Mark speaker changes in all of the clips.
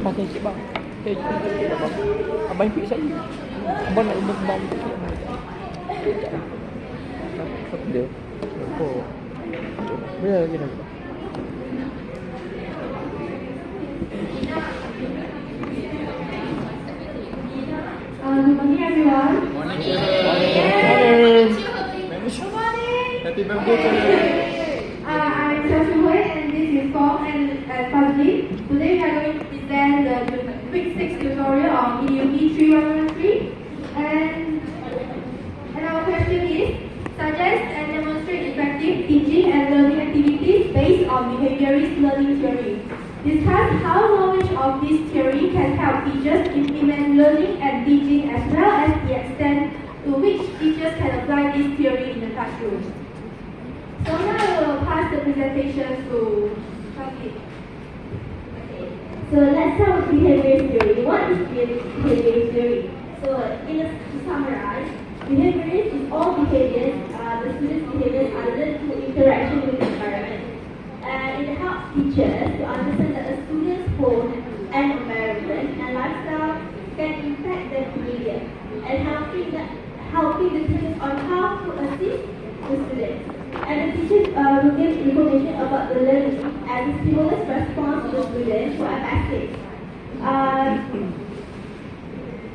Speaker 1: Pakai cik bang. Bang. Abang ikut saya. Abang nak rumah bang sikit bang. Apa dia? Oh. Bila lagi nak?
Speaker 2: Good morning, everyone.
Speaker 1: Morning.
Speaker 3: Happy birthday to you.
Speaker 2: I'm Fadzleen and this is Fong and Fadzleen. Today we are going to present the Week 6 tutorial of EDUP 3113. And our question is, suggest and demonstrate effective teaching and learning activities based on behaviorist learning theory. Discuss how knowledge of this theory can help teachers implement learning and teaching as well as the extent to which teachers can apply this theory in the classroom. So now I will pass the presentation to Fadzleen.
Speaker 4: Okay. So let's start with behaviorist theory. What is behaviorist theory? So to summarize, behaviorist is all behaviors, the students' behaviors are learned through interaction with the environment. And it helps teachers to understand that a student's whole and environment and lifestyle can impact their behavior and helping the teachers on how to assist the students. And the teachers will give information about the learning and the stimulus response to the students who are active.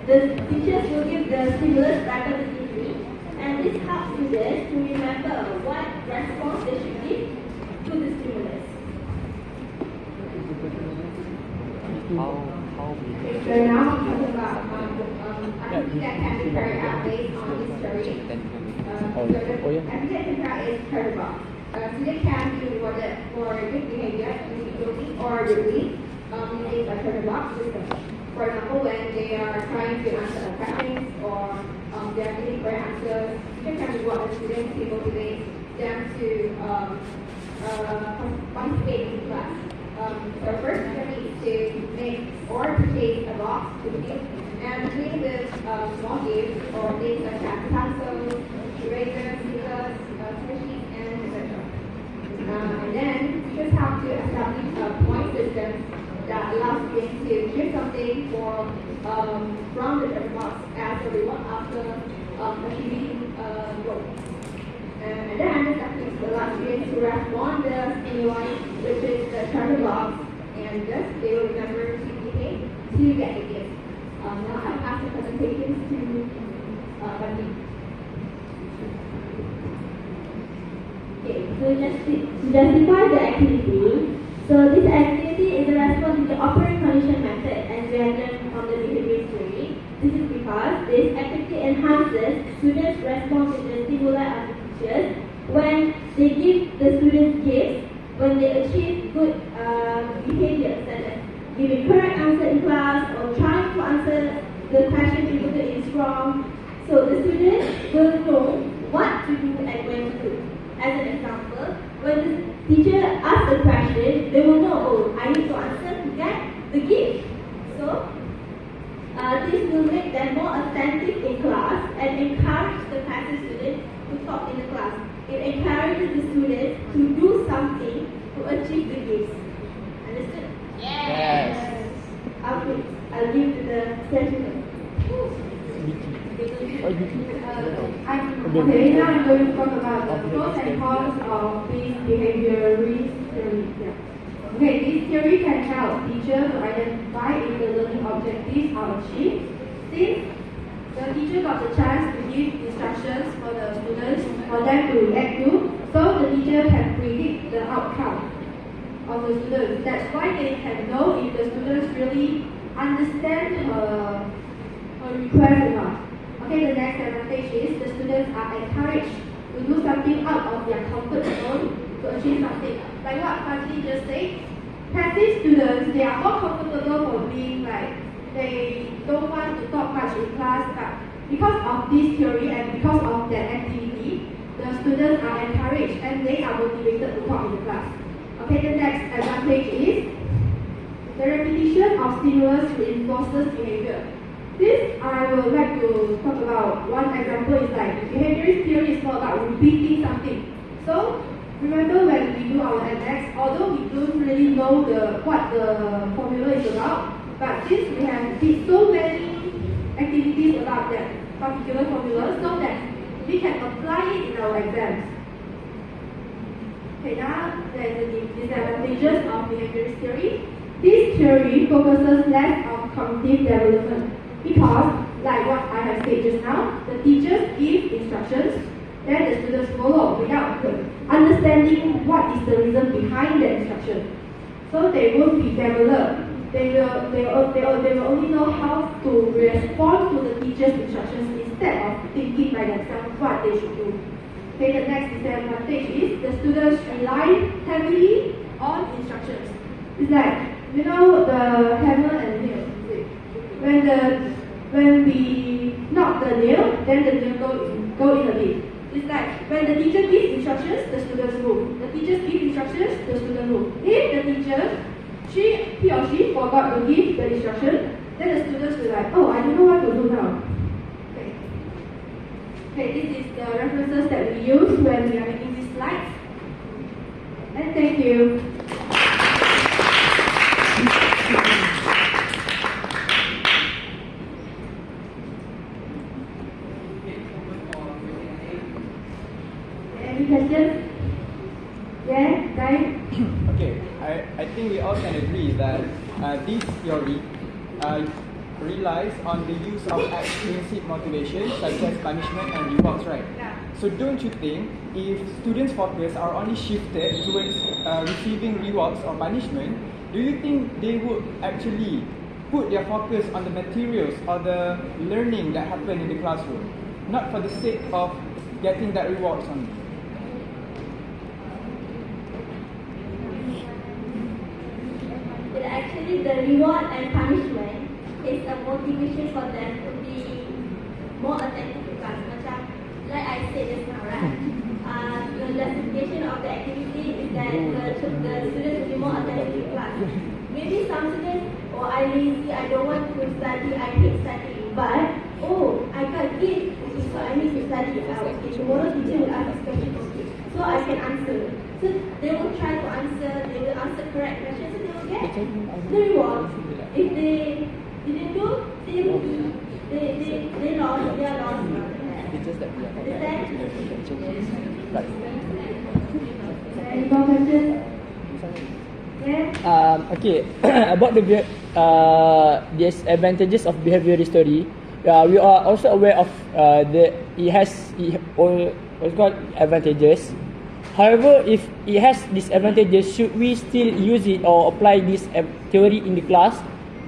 Speaker 4: The teachers will give the stimulus repetitively, and this helps students to remember what response they should give to the stimulus.
Speaker 2: So now I'm talking about activities that can be carried out based on this theory. Activity that can is turtle box. Students can be rewarded for good behavior individually or group using a turtle box system. For example, when they are trying to answer a question or they are looking for answers, teacher can reward the students to motivate them to participate in class. So first, you need to make or purchase a box to begin, and between this small gifts or things such as pencils, erasers, scissors, sheets, and etc. And then teachers have to establish a point system that allows students to choose something from the box as a reward after achieving goal. And then this technique allows students to respond the stimuli, which is the treasure box, and thus they will remember to behave to get the gift. Now I pass the presentations to Fadzleen.
Speaker 4: Okay, so just to justify the activity. So this activity is a response to the operant condition method as we have learned from the behaviorist theory. This is because this activity enhances students' response to the stimuli of the teachers when they give the students gifts, when they achieve good behavior, such as giving correct answer in class or trying to answer the question people think is wrong. So the students will know what to do and when to do. As an example, when the teacher asks a question, they will know, oh, I need to answer to get the gift. So this will make them more attentive in class and encourage the passive students to talk in the class. It encourages the students to do something to achieve the gift. Understood?
Speaker 1: Yes.
Speaker 4: I'll give to the gentleman.
Speaker 2: Okay, now I'm going to talk about the pros and cons of this behaviorist theory. Okay, this theory can help teachers to identify if the learning objectives are achieved. Since the teacher got the chance to give instructions for the students for them to react to, so the teacher can predict the outcome of the students. That's why they can know if the students really understand her request or not. Okay, the next advantage is the students are encouraged to do something out of their comfort zone to achieve something. Like what Fadzleen just said, passive students, they are more comfortable for being like, they don't want to talk much in class, but because of this theory and because of that activity, the students are encouraged and they are motivated to talk in the class. Okay, the next advantage is the repetition of stimulus reinforces behavior. This I would like to talk about. One example is like behaviorist theory is all about repeating something. So remember when we do our NX, although we don't really know what the formula is about, But since we have did so many activities about that particular formula, so that we can apply it in our exams. Okay, now there's the disadvantages of behaviorist theory. This theory focuses less on cognitive development because, like what I have said just now, the teachers give instructions, then the students follow without understanding what is the reason behind the instruction. So they won't be developed. They will only know how to respond to the teacher's instructions instead of thinking by themselves what they should do. Okay, the next disadvantage is the students rely heavily on instructions. It's like, you know, the hammer and nail. When we knock the nail, then the nail go in a bit. It's like when the teacher gives instructions, the students move. The teacher gives instructions, the students move. If the teacher, he or she forgot to give the instruction, then the students will like, oh, I don't know what to do now. Okay, this is the references that we use when we are making these slides. And thank you. Any questions? Yeah, guys?
Speaker 3: Okay, I think we all can agree that this theory relies on the use of extrinsic motivation such as punishment and rewards, right?
Speaker 2: Yeah.
Speaker 3: So don't you think if students' focus are only shifted towards receiving rewards or punishment, do you think they would actually put their focus on the materials or the learning that happen in the classroom, not for the sake of getting that rewards only?
Speaker 4: Actually, the reward and punishment is a motivation for them to be more attentive to class. Like I said just now, right? The justification of the activity is that the students will be more attentive to class. Maybe some students, oh, I lazy, I don't want to study, I hate studying. But, oh, I got this, okay, so I need to study. Okay, tomorrow teacher will ask this question, okay, so I can answer. So they will try to answer, they will answer correct questions, so they will get the reward. If they didn't do, they lost, they are lost.
Speaker 1: It's just that we are not
Speaker 2: Any more questions? Yeah?
Speaker 1: Okay, about the disadvantages of behaviorist theory, we are also aware of it has got advantages. However, if it has disadvantages, should we still use it or apply this theory in the class,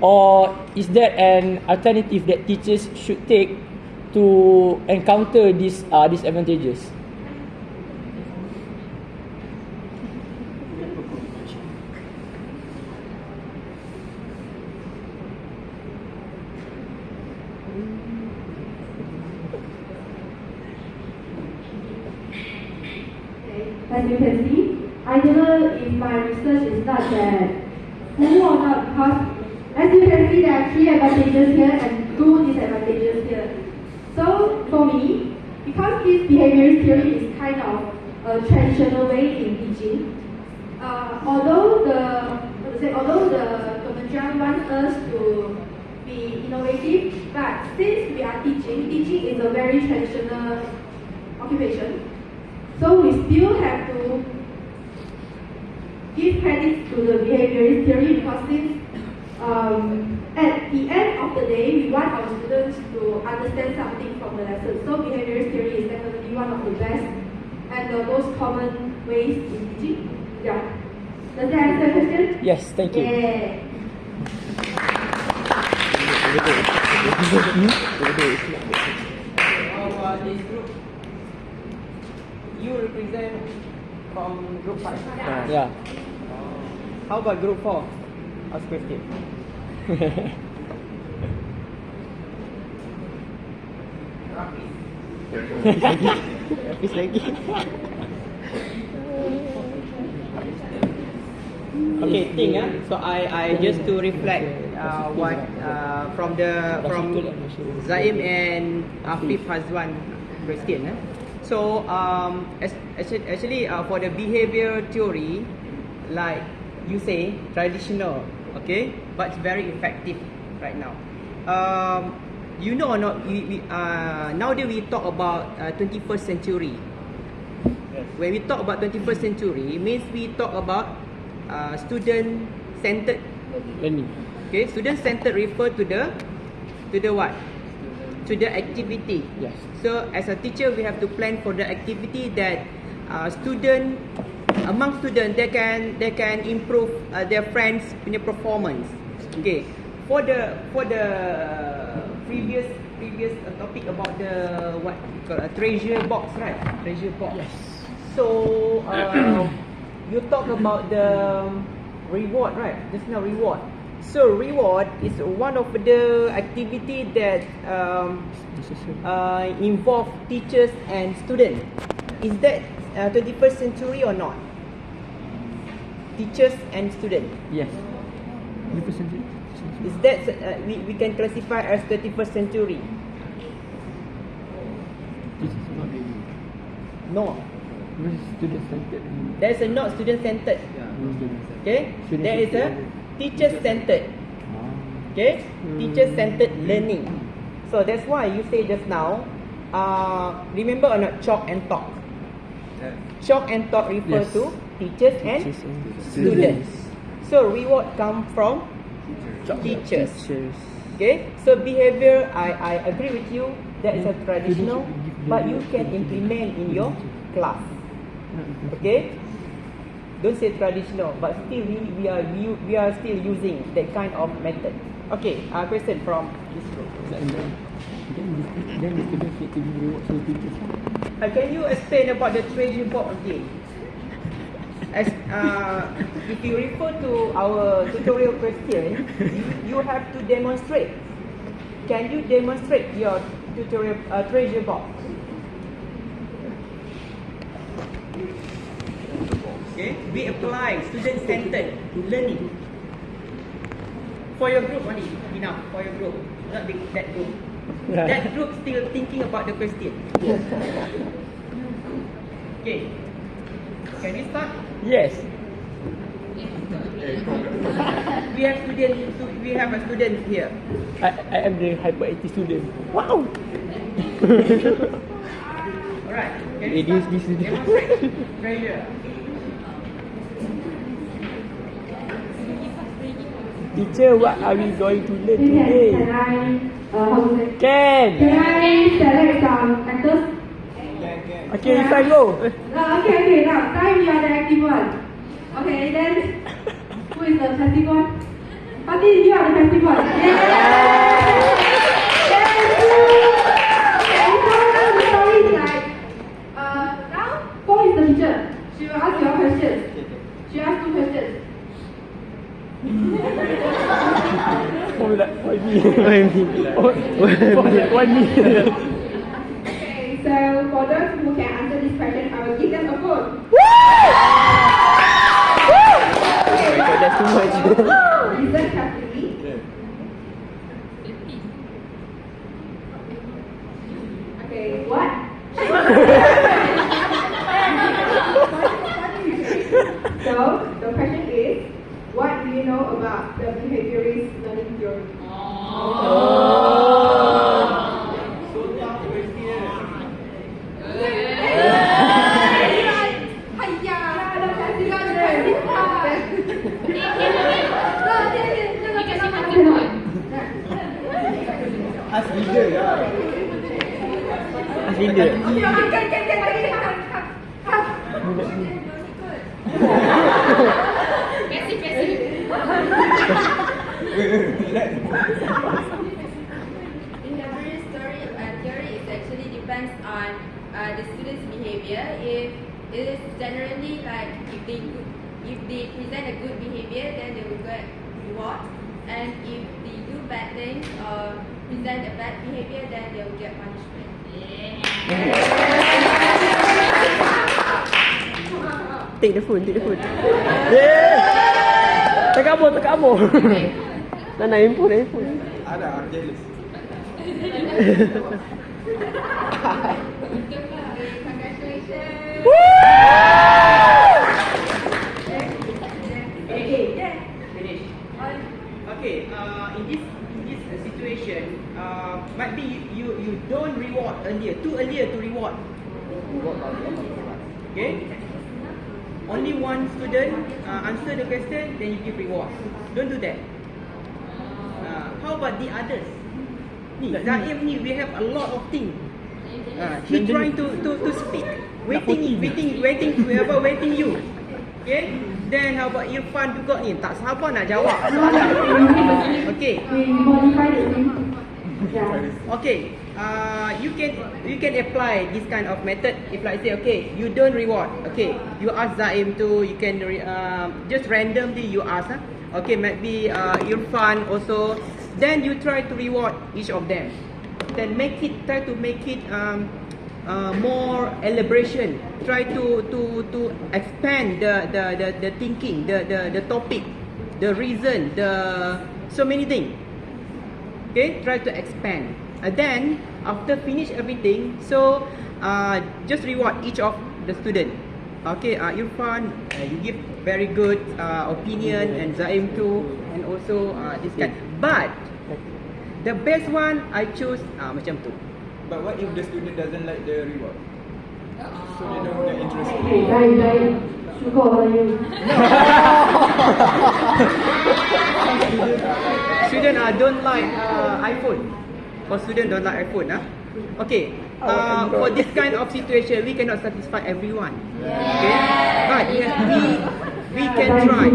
Speaker 1: or is there an alternative that teachers should take to encounter these disadvantages?
Speaker 2: As you can see, I don't know if my research is not that full or not, because as you can see, there are 3 advantages here and 2 disadvantages here. So for me, because this behaviorist theory is kind of a traditional way in teaching, although the Kementerian wants us to be innovative, but since we are teaching is a very traditional occupation. So we still have to give credit to the behaviorist theory, because since at the end of the day, we want our students to understand something from the lesson. So behaviorist theory is definitely one of the best and the most common ways in teaching. Yeah. Does that answer the question?
Speaker 1: Yes, thank you.
Speaker 2: Yeah.
Speaker 3: This group, you represent from group 5?
Speaker 1: Yeah.
Speaker 3: How about group 4? Ask question.
Speaker 1: Habis lagi.
Speaker 5: Okay, so I just to reflect what from Zaim and Afif Fadzleen question. So actually for the behavior theory, like you say, traditional Okay, but it's very effective right now. You know or not? Nowadays we talk about 21st century. When we talk about 21st century, it means we talk about student-centered
Speaker 1: Learning.
Speaker 5: Okay, student-centered refer to the what? To the activity.
Speaker 1: Yes.
Speaker 5: So as a teacher, we have to plan for the activity that among students they can improve their friends punya performance. Okay. For the previous topic about the what you call a treasure box, right? Treasure box.
Speaker 1: Yes.
Speaker 5: So you talk about the reward, right? Just now reward. So reward is one of the activity that involve teachers and students. Is that 21st century or not? Teachers and students.
Speaker 1: Yes. 21st century.
Speaker 5: Is that we can classify as 21st century?
Speaker 1: This is not really.
Speaker 5: No.
Speaker 1: This is student-centered.
Speaker 5: There is a not student-centered. Okay. There is a teacher-centered. Okay. Teacher-centered learning. So that's why you say just now. Remember or not chalk and talk? Chalk and talk refer
Speaker 1: Yes.
Speaker 5: to teachers and students. So reward come from teachers. Okay. So behavior, I agree with you. That is a traditional, but you can implement in your class. Okay. Don't say traditional, but still we are still using that kind of method. Okay. Question from this room.
Speaker 1: Then the students need to give reward to the teachers.
Speaker 5: Can you explain about the treasure box again? As if you refer to our tutorial question, you have to demonstrate. Can you demonstrate your tutorial treasure box? Okay, we apply student-centered learning for your group only. Enough for your group, not that group. That group still thinking about the question. Okay, can we start?
Speaker 1: Yes.
Speaker 5: We have a student here.
Speaker 1: I am the hyperactive student. Wow.
Speaker 5: Alright, can
Speaker 1: It
Speaker 5: we
Speaker 1: is
Speaker 5: start?
Speaker 1: this student.
Speaker 5: Demonstrate. Treasure.
Speaker 1: Teacher, what are we going to learn
Speaker 2: Can
Speaker 1: today?
Speaker 2: can
Speaker 1: Can.
Speaker 2: I select some actors?
Speaker 1: Okay, if I go.
Speaker 2: Okay, now time you are the active one. Okay, then who is the passive one? Pati, you are the passive one. Yeah. Okay, so now the story is like, now Fong is the teacher. She will ask you questions. She asked 2 questions.
Speaker 1: Why me?
Speaker 2: Okay, so for those who can answer this question, I will give them a phone.
Speaker 1: That's too much.
Speaker 2: Listen carefully. Okay, what? So, the question is, what do you know about the behaviorist learning theory?
Speaker 3: Ask leader lah.
Speaker 1: Ask leader.
Speaker 6: Behavioral theory is actually depends on the student's behavior. If it is generally like if they present a good behavior, then they will get reward. And if they do bad things or present a bad behavior, then they will get punishment.
Speaker 1: Take the phone. Yeah. Tekan apa? Nak handphone.
Speaker 3: Ada, I'm jealous.
Speaker 6: Congratulations.
Speaker 5: Finish. Okay, in this situation, might be you don't reward earlier, too earlier to reward. Okay, only one student answer the question, then you give reward. Don't do that. How about the others? Zaim ni, we have a lot of things. He trying to speak, waiting you. Okay, then how about Irfan juga ni, tak sabar nak jawab soalan. Okay.
Speaker 2: We modify the thing. Yeah.
Speaker 5: Okay, you can apply this kind of method. If like say, okay, you don't reward. Okay, you ask Zaim to, you can just randomly you ask. Okay, maybe Irfan also. Then you try to reward each of them. Then try to make it more elaboration. Try to expand the thinking, the topic, the reason, so many things. Okay, try to expand. And then after finish everything, so just reward each of the student. Okay, Irfan, you give very good opinion, and Zaim too, and also this kind. But the best one I choose macam tu.
Speaker 3: But what if the student doesn't like the reward? So they don't get interested.
Speaker 2: Hey, suka orang you.
Speaker 5: Student don't like iPhone. For student don't like iPhone. Okay. For this kind of situation, we cannot satisfy everyone. Okay. But we can try.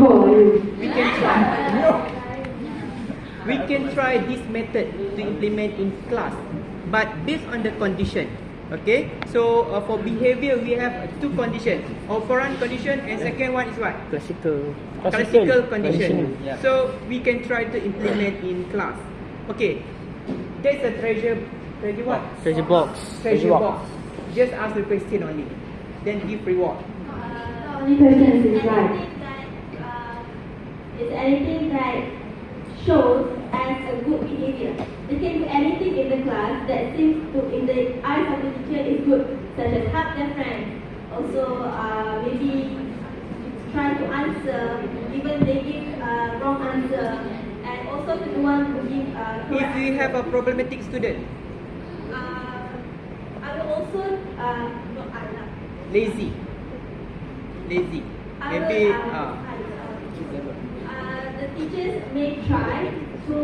Speaker 5: We can try this method to implement in class, but based on the condition. Okay. So for behavior, we have two conditions: operant condition, and second one is what? Classical condition.
Speaker 3: Yeah.
Speaker 5: So we can try to implement in class. Okay. There's a treasure what?
Speaker 1: Treasure box.
Speaker 5: Treasure box. Just ask the question only, then give reward.
Speaker 2: Only question is right.
Speaker 4: Is anything that shows as a good behavior. They can do anything in the class that seems to, in the eyes of the teacher, is good, such as help their friends. Also, maybe try to answer, even they give wrong answer, and also to the one who give correct.
Speaker 5: If we have a problematic student,
Speaker 4: I will also
Speaker 5: lazy. Maybe
Speaker 4: the teachers may try to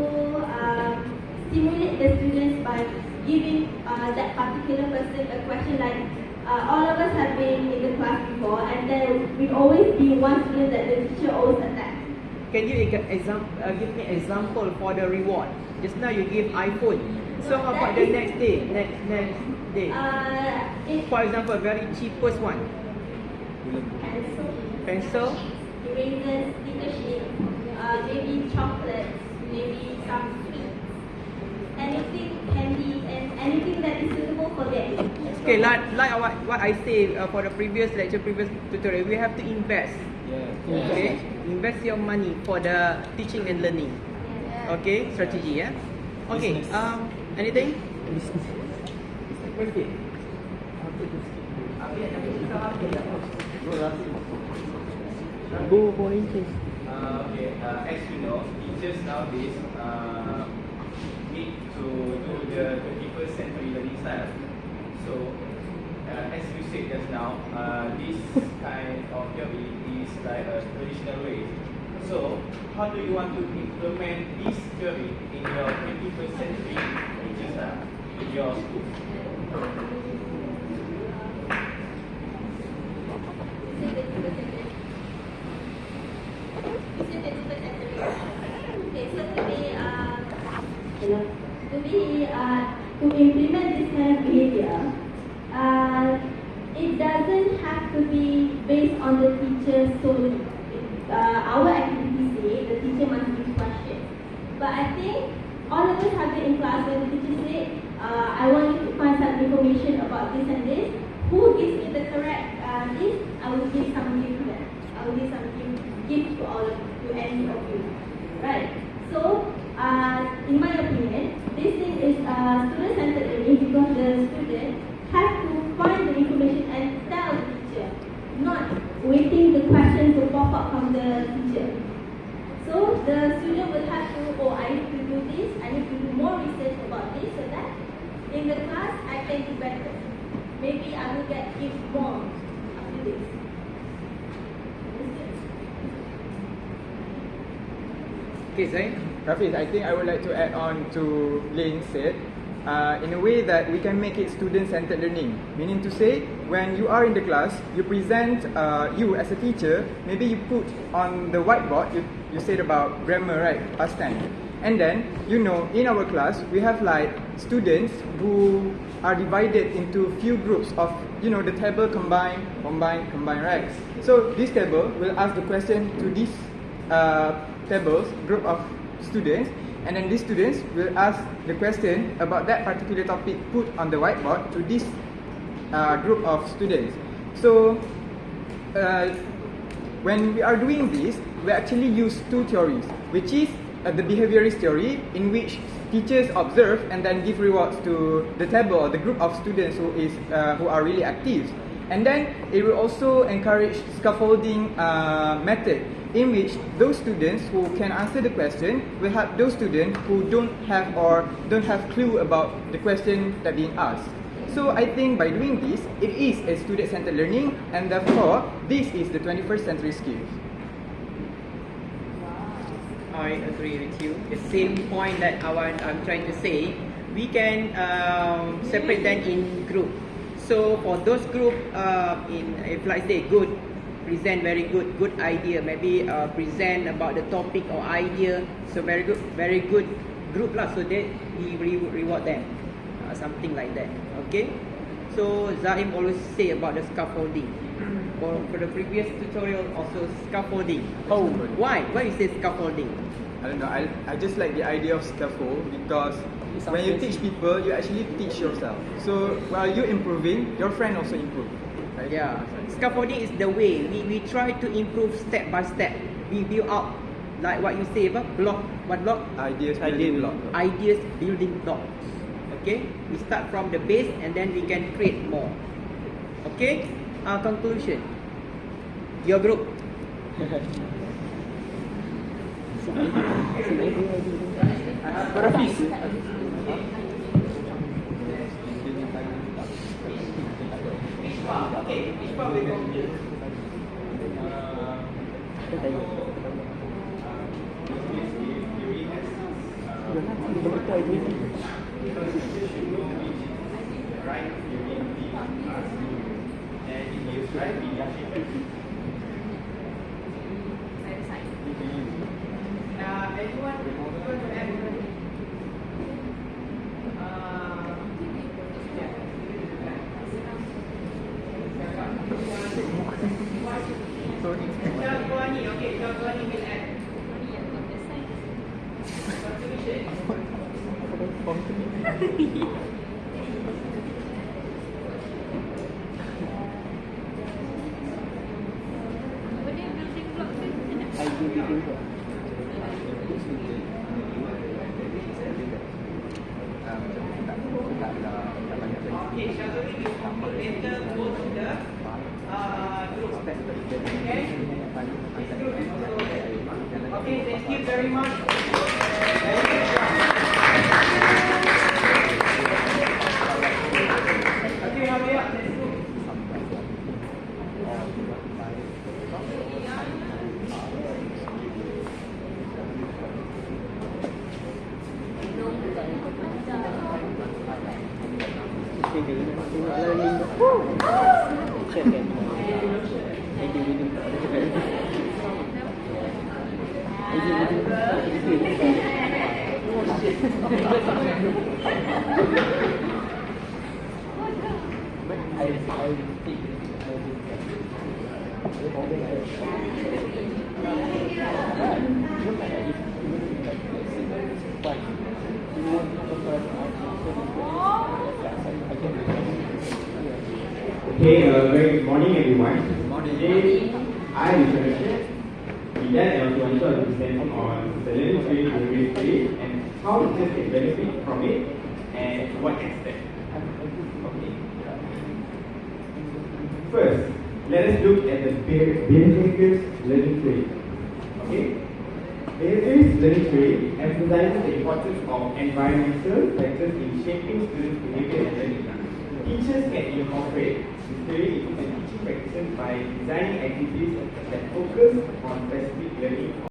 Speaker 4: stimulate the students by giving that particular person a question like all of us have been in the class before, and there will always be one student that the teacher always attacks.
Speaker 5: Can you give me example for the reward? Just now you give iPhone. So how about the next day? Next day. For example, very cheapest one. Pencil.
Speaker 4: Erasers, sticker sheets, maybe chocolates, maybe some sweets, anything candy, and anything that is suitable for them.
Speaker 5: Okay, like what I say for the previous tutorial, we have to invest. Okay, invest your money for the teaching and learning. Okay, strategy. Yeah. Okay. Anything? Okay.
Speaker 1: Go for interest.
Speaker 7: As you know, teachers nowadays need to do the 21st century learning style. So, as you said just now, this kind of theory is like a traditional way. So, how do you want to implement this theory in your 21st century teaching style in your school?
Speaker 4: To implement this kind of behavior, it doesn't have to be based on the teacher solely. Our activity say the teacher must give questions. But I think all of us have been in class when the teacher said, I want you to find some information about this and this. Who gives me the correct list? I will give some gift to them. I will give some gift to all of you, to any of you. Right? So, in my opinion, this thing is student-centered learning because the student has to find the information and tell the teacher, not waiting the question to pop up from the teacher. So, the student will have to, oh, I need to do this, I need to do more research about this, so that in the class I can do better. Maybe I will get give more after this.
Speaker 3: Okay, Zain. Rafiz, I think I would like to add on to Lane said, in a way that we can make it student-centered learning. Meaning to say, when you are in the class, you present, you as a teacher, maybe you put on the whiteboard, you said about grammar, right, past tense. And then, you know, in our class, we have like students who are divided into few groups of, you know, the table combine, right? So this table will ask the question to these tables, group of students, and then these students will ask the question about that particular topic put on the whiteboard to this group of students. So when we are doing this, we actually use two theories, which is the behaviorist theory, in which teachers observe and then give rewards to the table or the group of students who are really active. And then it will also encourage scaffolding method, in which those students who can answer the question will help those students who don't have clue about the question that being asked. So I think by doing this, it is a student-centered learning, and therefore this is the 21st century skills.
Speaker 5: I agree with you. The same point that I'm trying to say, we can separate them in group. So for those group, if let's say good, present very good idea, maybe present about the topic or idea, so very good group lah. So that we reward them, something like that. Okay. So Zahim always say about the scaffolding. For the previous tutorial also scaffolding. Oh, why? Why you say scaffolding?
Speaker 3: I don't know. I just like the idea of scaffold because when you teach people, you actually teach yourself. So while you improving, your friend also improve. Right?
Speaker 5: Yeah. Scaffolding is the way we try to improve step by step. We build up, like what you say, block. What block?
Speaker 3: Ideas building block.
Speaker 5: Ideas building blocks. Okay. We start from the base and then we can create more. Okay. Conclusion. Your group.
Speaker 3: Rafiz.
Speaker 5: Okay, which part we go to? Okay, shall we later go to the group? Okay, thank you very much. Okay, hurry up, let's go.
Speaker 8: Okay, very good morning everyone. Today, I will present and also answer a presentation on the learning training delivery stage and how teachers can benefit from it and to what extent. Okay. First, let us look at the behaviorist learning training. Okay. Behaviorist learning theory emphasizes the importance of environmental factors in shaping students' behavior and learning. Teachers can incorporate this theory into their teaching practices by designing activities that focus on specific learning